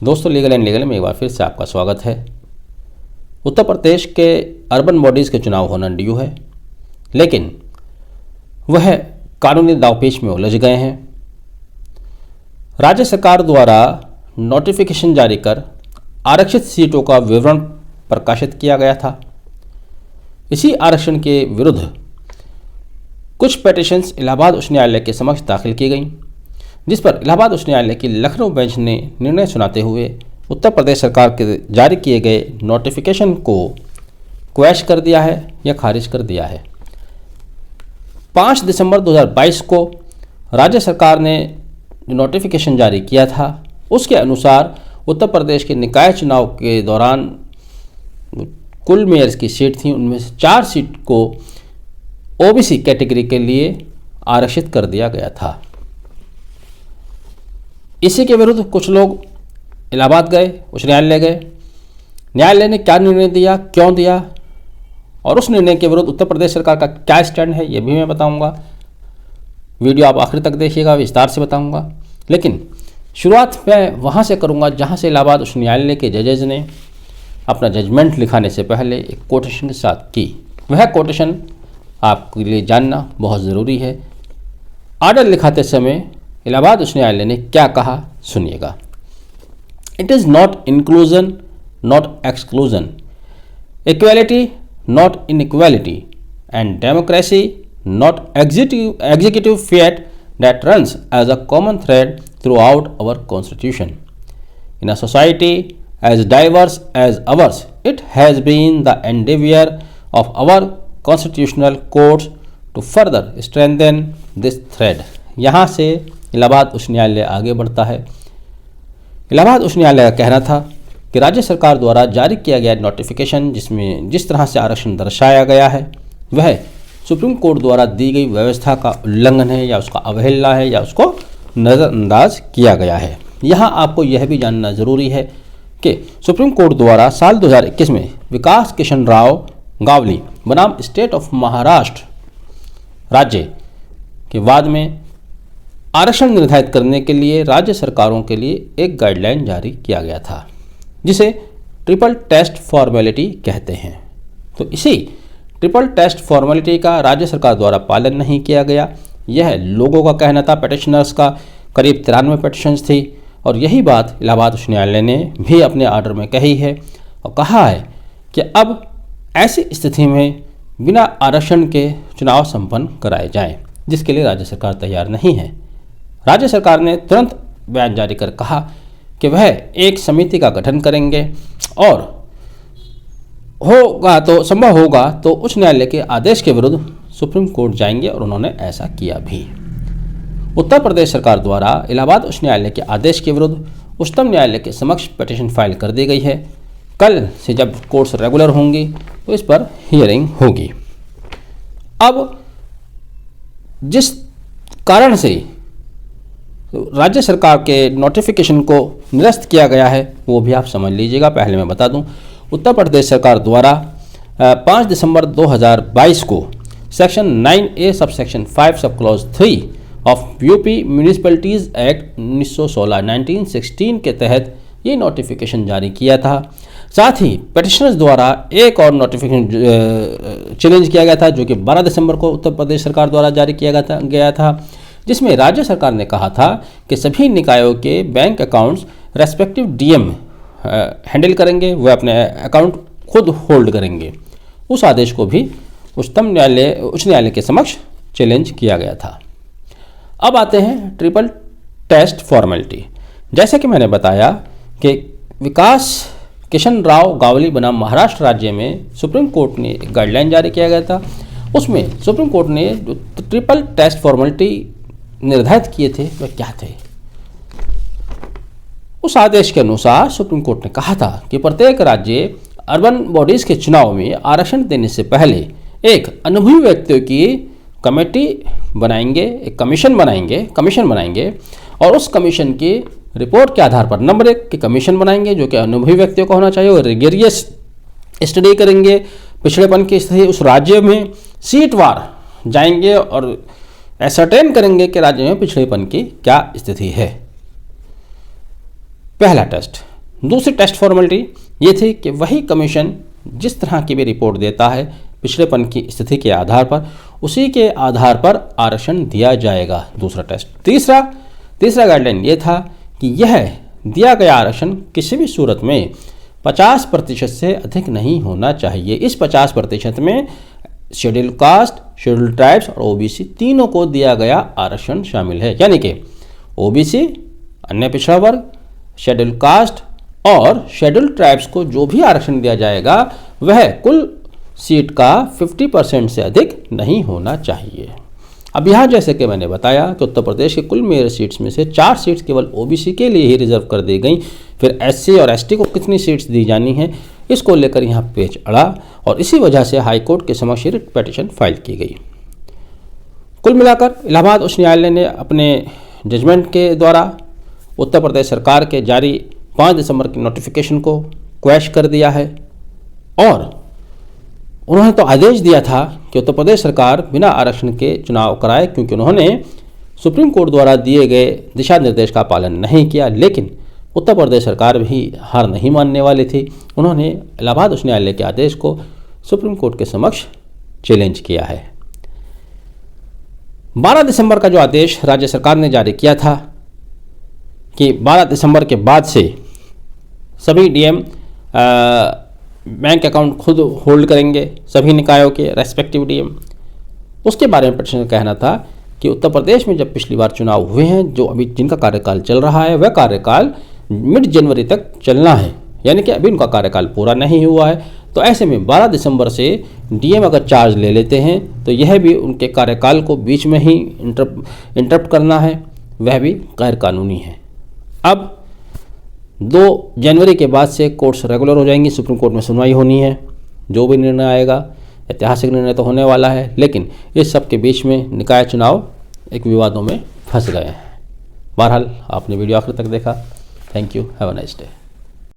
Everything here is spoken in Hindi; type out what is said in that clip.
दोस्तों, लीगल एंड लीगल में एक बार फिर से आपका स्वागत है। उत्तर प्रदेश के अर्बन बॉडीज़ के चुनाव होना ड्यू है, लेकिन वह कानूनी दांवपेच में उलझ गए हैं। राज्य सरकार द्वारा नोटिफिकेशन जारी कर आरक्षित सीटों का विवरण प्रकाशित किया गया था। इसी आरक्षण के विरुद्ध कुछ पिटीशंस इलाहाबाद उच्च न्यायालय के समक्ष दाखिल की गईं, जिस पर इलाहाबाद उच्च न्यायालय की लखनऊ बेंच ने निर्णय सुनाते हुए उत्तर प्रदेश सरकार के जारी किए गए नोटिफिकेशन को क्वैश कर दिया है या खारिज कर दिया है। 5 दिसंबर 2022 को राज्य सरकार ने जो नोटिफिकेशन जारी किया था, उसके अनुसार उत्तर प्रदेश के निकाय चुनाव के दौरान कुल मेयर्स की सीट थी, उनमें से 4 सीट को ओबीसी कैटेगरी के लिए आरक्षित कर दिया गया था। इसी के विरुद्ध कुछ लोग इलाहाबाद गए, उच्च न्यायालय गए। न्यायालय ने क्या निर्णय दिया, क्यों दिया, और उस निर्णय के विरुद्ध उत्तर प्रदेश सरकार का क्या स्टैंड है, ये भी मैं बताऊंगा। वीडियो आप आखिर तक देखिएगा, विस्तार से बताऊंगा। लेकिन शुरुआत मैं वहाँ से करूँगा जहाँ से इलाहाबाद उच्च न्यायालय के जजेज ने अपना जजमेंट लिखाने से पहले एक कोटेशन के साथ की। वह कोटेशन आपके लिए जानना बहुत ज़रूरी है। आर्डर लिखाते समय इलाहाबाद उच्च न्यायालय ने क्या कहा, सुनिएगा। It is not inclusion not exclusion, equality not inequality, and democracy not executive fiat that runs as a common thread throughout our constitution. In a society as diverse as ours, it has been the endeavor of our constitutional courts to further strengthen this thread. यहाँ से इलाहाबाद उच्च न्यायालय आगे बढ़ता है। इलाहाबाद उच्च न्यायालय का कहना था कि राज्य सरकार द्वारा जारी किया गया नोटिफिकेशन जिसमें जिस तरह से आरक्षण दर्शाया गया है, वह सुप्रीम कोर्ट द्वारा दी गई व्यवस्था का उल्लंघन है या उसका अवहेलना है या उसको नज़रअंदाज किया गया है। यहाँ आपको यह भी जानना ज़रूरी है कि सुप्रीम कोर्ट द्वारा साल 2021 में विकास किशन राव गावली बनाम स्टेट ऑफ महाराष्ट्र राज्य के वाद में आरक्षण निर्धारित करने के लिए राज्य सरकारों के लिए एक गाइडलाइन जारी किया गया था, जिसे ट्रिपल टेस्ट फॉर्मेलिटी कहते हैं। तो इसी ट्रिपल टेस्ट फॉर्मेलिटी का राज्य सरकार द्वारा पालन नहीं किया गया। यह लोगों का कहना था, पिटिशनर्स का। करीब 93 पिटिशंस थी और यही बात इलाहाबाद उच्च न्यायालय ने भी अपने आर्डर में कही है और कहा है कि अब ऐसी स्थिति में बिना आरक्षण के चुनाव संपन्न कराए जाएं, जिसके लिए राज्य सरकार तैयार नहीं है। राज्य सरकार ने तुरंत बयान जारी कर कहा कि वह एक समिति का गठन करेंगे और संभव होगा तो उच्च न्यायालय के आदेश के विरुद्ध सुप्रीम कोर्ट जाएंगे, और उन्होंने ऐसा किया भी। उत्तर प्रदेश सरकार द्वारा इलाहाबाद उच्च न्यायालय के आदेश के विरुद्ध उच्चतम न्यायालय के समक्ष पिटीशन फाइल कर दी गई है। कल से जब कोर्ट्स रेगुलर होंगी तो इस पर हियरिंग होगी। अब जिस कारण से राज्य सरकार के नोटिफिकेशन को निरस्त किया गया है वो भी आप समझ लीजिएगा। पहले मैं बता दूं, उत्तर प्रदेश सरकार द्वारा 5 दिसंबर 2022 को section 9A sub section 5 sub clause 3 of UP municipalities act 1916 के तहत ये नोटिफिकेशन जारी किया था। साथ ही पिटिशनर्स द्वारा एक और नोटिफिकेशन चैलेंज किया गया था, जो कि 12 दिसंबर को उत्तर प्रदेश सरकार द्वारा जारी किया गया था, जिसमें राज्य सरकार ने कहा था कि सभी निकायों के bank accounts respective DM handle करेंगे, वह अपने अकाउंट खुद होल्ड करेंगे। उस आदेश को भी उच्च न्यायालय के समक्ष चैलेंज किया गया था। अब आते हैं ट्रिपल टेस्ट फॉर्मेलिटी। जैसे कि मैंने बताया कि विकास किशन राव गावली बनाम महाराष्ट्र राज्य में सुप्रीम कोर्ट ने एक गाइडलाइन जारी किया गया था। उसमें सुप्रीम कोर्ट ने जो ट्रिपल टेस्ट फॉर्मेलिटी निर्धारित किए थे वह क्या थे। उस आदेश के अनुसार सुप्रीम कोर्ट ने कहा था कि प्रत्येक राज्य अर्बन बॉडीज़ के चुनाव में आरक्षण देने से पहले एक अनुभवी व्यक्तियों की कमेटी बनाएंगे, एक कमीशन बनाएंगे और उस कमीशन की रिपोर्ट के आधार पर नंबर 1 की कमीशन बनाएंगे, जो कि अनुभवी व्यक्तियों का होना चाहिए, और रिगेरियस स्टडी करेंगे पिछड़ेपन की स्थिति उस राज्य में, सीटवार जाएंगे और एसर्टेन करेंगे कि राज्य में पिछड़ेपन की क्या स्थिति है। पहला टेस्ट। दूसरी टेस्ट फॉर्मेलिटी ये थी कि वही कमीशन जिस तरह की भी रिपोर्ट देता है पिछड़ेपन की स्थिति के आधार पर, उसी के आधार पर आरक्षण दिया जाएगा। दूसरा टेस्ट। तीसरा गाइडलाइन ये था कि यह दिया गया आरक्षण किसी भी सूरत में 50% से अधिक नहीं होना चाहिए। इस 50% में शेड्यूल कास्ट, शेड्यूल ट्राइब्स और ओबीसी तीनों को दिया गया आरक्षण शामिल है। यानी कि ओबीसी, अन्य पिछड़ा वर्ग, शेड्यूल कास्ट और शेड्यूल ट्राइब्स को जो भी आरक्षण दिया जाएगा वह कुल सीट का 50% से अधिक नहीं होना चाहिए। अब यहाँ जैसे कि मैंने बताया कि उत्तर प्रदेश के कुल मेयर सीट्स में से 4 सीट्स केवल ओबीसी के लिए ही रिजर्व कर दी गई। फिर एससी और एसटी को कितनी सीट्स दी जानी हैं, इसको लेकर यहाँ पेच अड़ा और इसी वजह से हाईकोर्ट के समक्ष रिट पिटीशन फाइल की गई। कुल मिलाकर इलाहाबाद उच्च न्यायालय ने अपने जजमेंट के द्वारा उत्तर प्रदेश सरकार के जारी 5 दिसंबर की नोटिफिकेशन को क्वैश कर दिया है और उन्होंने तो आदेश दिया था कि उत्तर प्रदेश सरकार बिना आरक्षण के चुनाव कराए, क्योंकि उन्होंने सुप्रीम कोर्ट द्वारा दिए गए दिशा निर्देश का पालन नहीं किया। लेकिन उत्तर प्रदेश सरकार भी हार नहीं मानने वाली थी। उन्होंने इलाहाबाद उच्च न्यायालय के आदेश को सुप्रीम कोर्ट के समक्ष चैलेंज किया है। 12 दिसंबर का जो आदेश राज्य सरकार ने जारी किया था कि 12 दिसंबर के बाद से सभी डीएम बैंक अकाउंट खुद होल्ड करेंगे, सभी निकायों के रेस्पेक्टिव डीएम। उसके बारे में पिटीशन का कहना था कि उत्तर प्रदेश में जब पिछली बार चुनाव हुए हैं, जो अभी जिनका कार्यकाल चल रहा है वह कार्यकाल मिड जनवरी तक चलना है, यानी कि अभी उनका कार्यकाल पूरा नहीं हुआ है। तो ऐसे में 12 दिसंबर से डीएम अगर चार्ज ले लेते हैं तो यह भी उनके कार्यकाल को बीच में ही इंटरप्ट करना है, वह भी गैर कानूनी है। अब 2 जनवरी के बाद से कोर्ट्स रेगुलर हो जाएंगी, सुप्रीम कोर्ट में सुनवाई होनी है। जो भी निर्णय आएगा, ऐतिहासिक निर्णय तो होने वाला है, लेकिन इस सब के बीच में निकाय चुनाव एक विवादों में फंस गए हैं। बहरहाल आपने वीडियो आखिर तक देखा। Thank you, have a nice day.